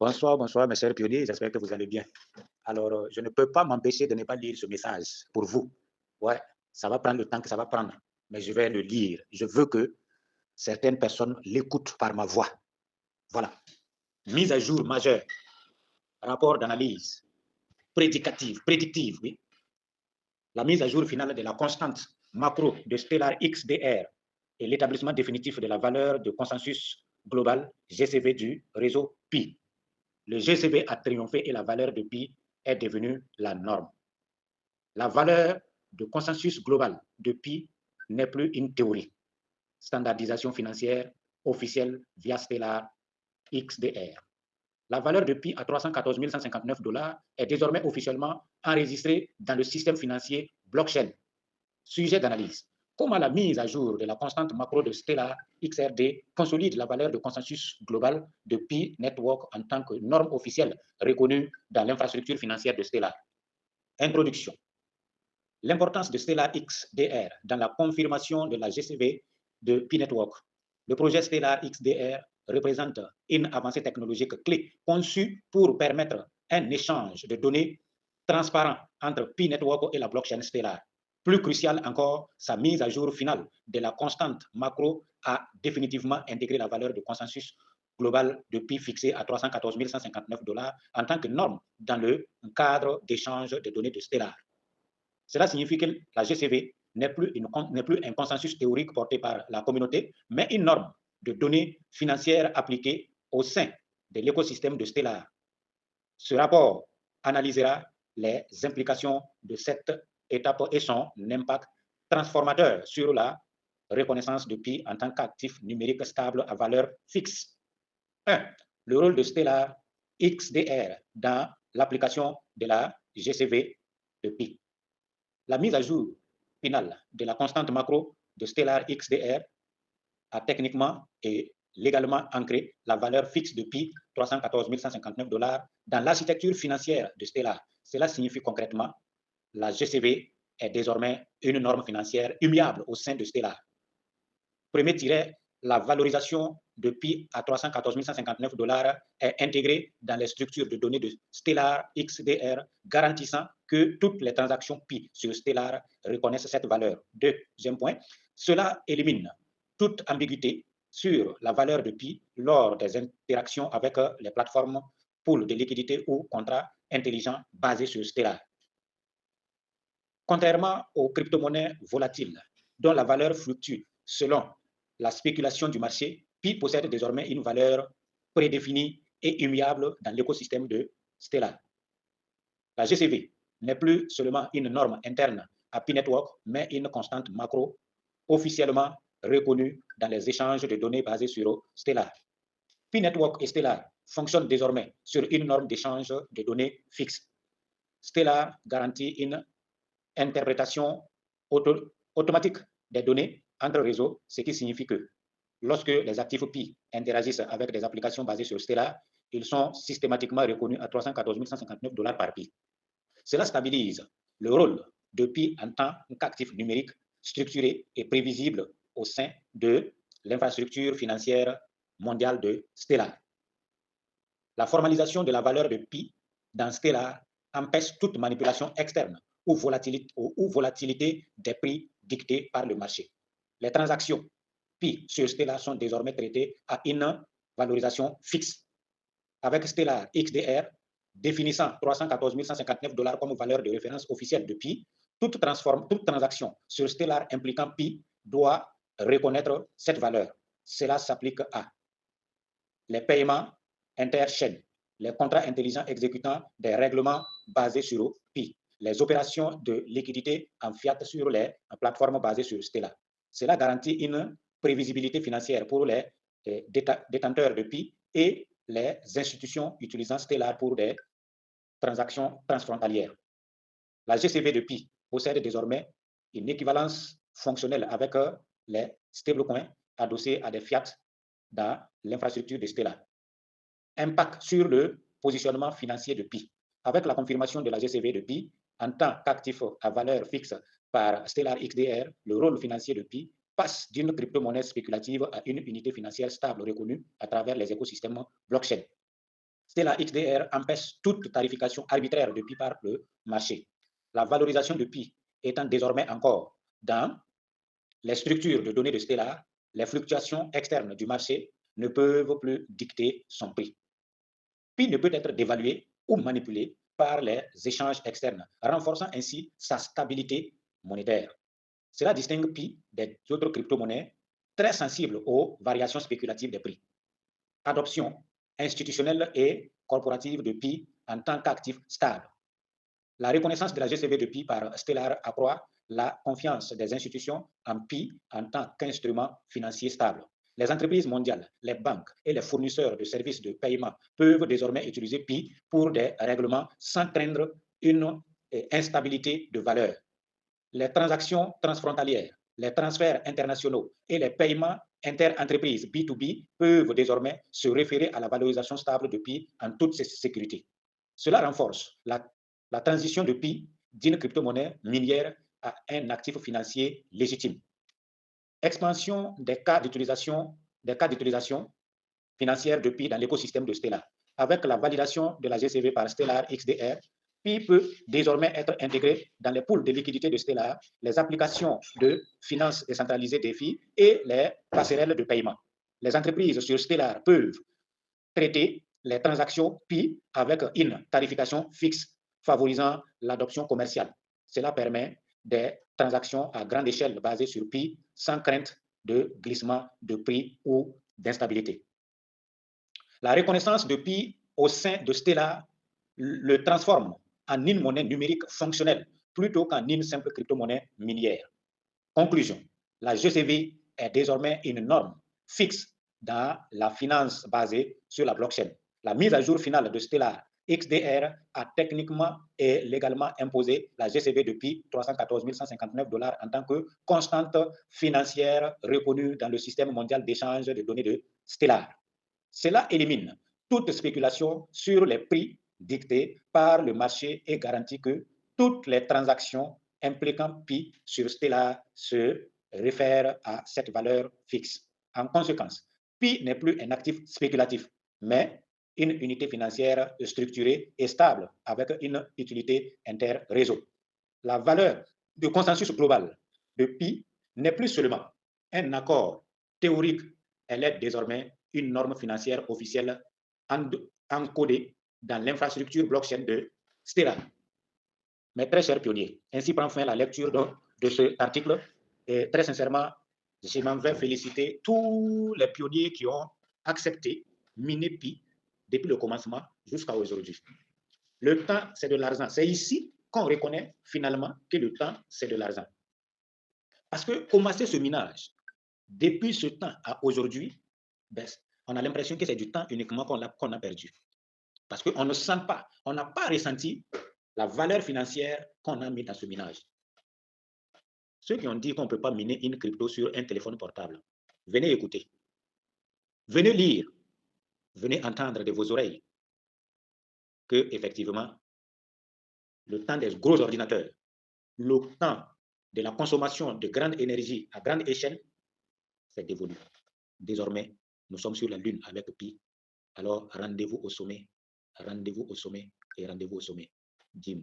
Bonsoir, bonsoir, mes chers pionniers, j'espère que vous allez bien. Alors, je ne peux pas m'empêcher de ne pas lire ce message pour vous. Ouais, ça va prendre le temps que ça va prendre, mais je vais le lire. Je veux que certaines personnes l'écoutent par ma voix. Voilà. Mise à jour majeure, rapport d'analyse, prédictive, oui. La mise à jour finale de la constante macro de Stellar XDR et l'établissement définitif de la valeur de consensus global GCV du réseau Pi. Le GCV a triomphé et la valeur de pi est devenue la norme. La valeur de consensus global de pi n'est plus une théorie. Standardisation financière officielle via Stellar XDR. La valeur de pi à 314 159 dollars est désormais officiellement enregistrée dans le système financier blockchain. Sujet d'analyse. Comment la mise à jour de la constante macro de Stellar XRD consolide la valeur de consensus global de Pi Network en tant que norme officielle reconnue dans l'infrastructure financière de Stellar. Introduction. L'importance de Stellar XDR dans la confirmation de la GCV de Pi Network. Le projet Stellar XDR représente une avancée technologique clé conçue pour permettre un échange de données transparent entre Pi Network et la blockchain Stellar. Plus crucial encore, sa mise à jour finale de la constante macro a définitivement intégré la valeur de consensus global de Pi fixée à 314 159 dollars en tant que norme dans le cadre d'échange de données de Stellar. Cela signifie que la GCV n'est plus un consensus théorique porté par la communauté, mais une norme de données financières appliquées au sein de l'écosystème de Stellar. Ce rapport analysera les implications de cette étape et son impact transformateur sur la reconnaissance de Pi en tant qu'actif numérique stable à valeur fixe. 1. Le rôle de Stellar XDR dans l'application de la GCV de Pi. La mise à jour finale de la constante macro de Stellar XDR a techniquement et légalement ancré la valeur fixe de Pi 314 159 dollars dans l'architecture financière de Stellar. Cela signifie concrètement la GCV est désormais une norme financière immuable au sein de Stellar. Premier tiret, la valorisation de Pi à 314 159 dollars est intégrée dans les structures de données de Stellar XDR, garantissant que toutes les transactions Pi sur Stellar reconnaissent cette valeur. Deuxième point, cela élimine toute ambiguïté sur la valeur de Pi lors des interactions avec les plateformes pools de liquidité ou contrats intelligents basés sur Stellar. Contrairement aux crypto-monnaies volatiles, dont la valeur fluctue selon la spéculation du marché, Pi possède désormais une valeur prédéfinie et immuable dans l'écosystème de Stellar. La GCV n'est plus seulement une norme interne à Pi Network, mais une constante macro officiellement reconnue dans les échanges de données basés sur Stellar. Pi Network et Stellar fonctionnent désormais sur une norme d'échange de données fixe. Stellar garantit une interprétation automatique des données entre réseaux, ce qui signifie que lorsque les actifs Pi interagissent avec des applications basées sur Stellar, ils sont systématiquement reconnus à 314 159 dollars par Pi. Cela stabilise le rôle de Pi en tant qu'actif numérique structuré et prévisible au sein de l'infrastructure financière mondiale de Stellar. La formalisation de la valeur de Pi dans Stellar empêche toute manipulation externe ou volatilité des prix dictés par le marché. Les transactions Pi sur Stellar sont désormais traitées à une valorisation fixe. Avec Stellar XDR, définissant 314 159 dollars comme valeur de référence officielle de Pi, toute transaction sur Stellar impliquant Pi doit reconnaître cette valeur. Cela s'applique à les paiements interchaînes, les contrats intelligents exécutant des règlements basés sur Pi, les opérations de liquidité en fiat sur les plateformes basées sur Stellar. Cela garantit une prévisibilité financière pour les détenteurs de Pi et les institutions utilisant Stellar pour des transactions transfrontalières. La GCV de Pi possède désormais une équivalence fonctionnelle avec les stablecoins adossés à des fiat dans l'infrastructure de Stellar. Impact sur le positionnement financier de Pi. Avec la confirmation de la GCV de Pi en tant qu'actif à valeur fixe par Stellar XDR, le rôle financier de Pi passe d'une crypto-monnaie spéculative à une unité financière stable reconnue à travers les écosystèmes blockchain. Stellar XDR empêche toute tarification arbitraire de Pi par le marché. La valorisation de Pi étant désormais encore dans les structures de données de Stellar, les fluctuations externes du marché ne peuvent plus dicter son prix. Pi ne peut être dévalué ou manipulé par les échanges externes, renforçant ainsi sa stabilité monétaire. Cela distingue Pi des autres crypto-monnaies très sensibles aux variations spéculatives des prix. Adoption institutionnelle et corporative de Pi en tant qu'actif stable. La reconnaissance de la GCV de Pi par Stellar accroît la confiance des institutions en Pi en tant qu'instrument financier stable. Les entreprises mondiales, les banques et les fournisseurs de services de paiement peuvent désormais utiliser Pi pour des règlements sans craindre une instabilité de valeur. Les transactions transfrontalières, les transferts internationaux et les paiements inter-entreprises B2B peuvent désormais se référer à la valorisation stable de Pi en toute sécurité. Cela renforce la transition de Pi d'une crypto-monnaie minière à un actif financier légitime. Expansion des cas d'utilisation financière de Pi dans l'écosystème de Stellar. Avec la validation de la GCV par Stellar XDR, Pi peut désormais être intégré dans les pools de liquidité de Stellar, les applications de finances décentralisées DeFi et les passerelles de paiement. Les entreprises sur Stellar peuvent traiter les transactions Pi avec une tarification fixe favorisant l'adoption commerciale. Cela permet des transactions à grande échelle basées sur Pi sans crainte de glissement de prix ou d'instabilité. La reconnaissance de Pi au sein de Stellar le transforme en une monnaie numérique fonctionnelle plutôt qu'en une simple crypto-monnaie minière. Conclusion, la GCV est désormais une norme fixe dans la finance basée sur la blockchain. La mise à jour finale de Stellar XDR a techniquement et légalement imposé la GCV depuis 314 159 $ en tant que constante financière reconnue dans le système mondial d'échange de données de Stellar. Cela élimine toute spéculation sur les prix dictés par le marché et garantit que toutes les transactions impliquant Pi sur Stellar se réfèrent à cette valeur fixe. En conséquence, Pi n'est plus un actif spéculatif, mais une unité financière structurée et stable avec une utilité inter-réseau. La valeur de consensus global de Pi n'est plus seulement un accord théorique, elle est désormais une norme financière officielle encodée dans l'infrastructure blockchain de Stellar. Mes très chers pionniers, ainsi prend fin la lecture de cet article. Et très sincèrement, je m'en vais féliciter tous les pionniers qui ont accepté miner Pi depuis le commencement jusqu'à aujourd'hui. Le temps, c'est de l'argent. C'est ici qu'on reconnaît finalement que le temps, c'est de l'argent. Parce que commencer ce minage, depuis ce temps à aujourd'hui, ben, on a l'impression que c'est du temps uniquement qu'on a perdu. Parce qu'on ne sent pas, on n'a pas ressenti la valeur financière qu'on a mis dans ce minage. Ceux qui ont dit qu'on ne peut pas miner une crypto sur un téléphone portable, venez écouter. Venez lire. Venez entendre de vos oreilles que, effectivement, le temps des gros ordinateurs, le temps de la consommation de grande énergie à grande échelle, c'est dévolu. Désormais, nous sommes sur la Lune avec Pi. Alors, rendez-vous au sommet et rendez-vous au sommet. Jim.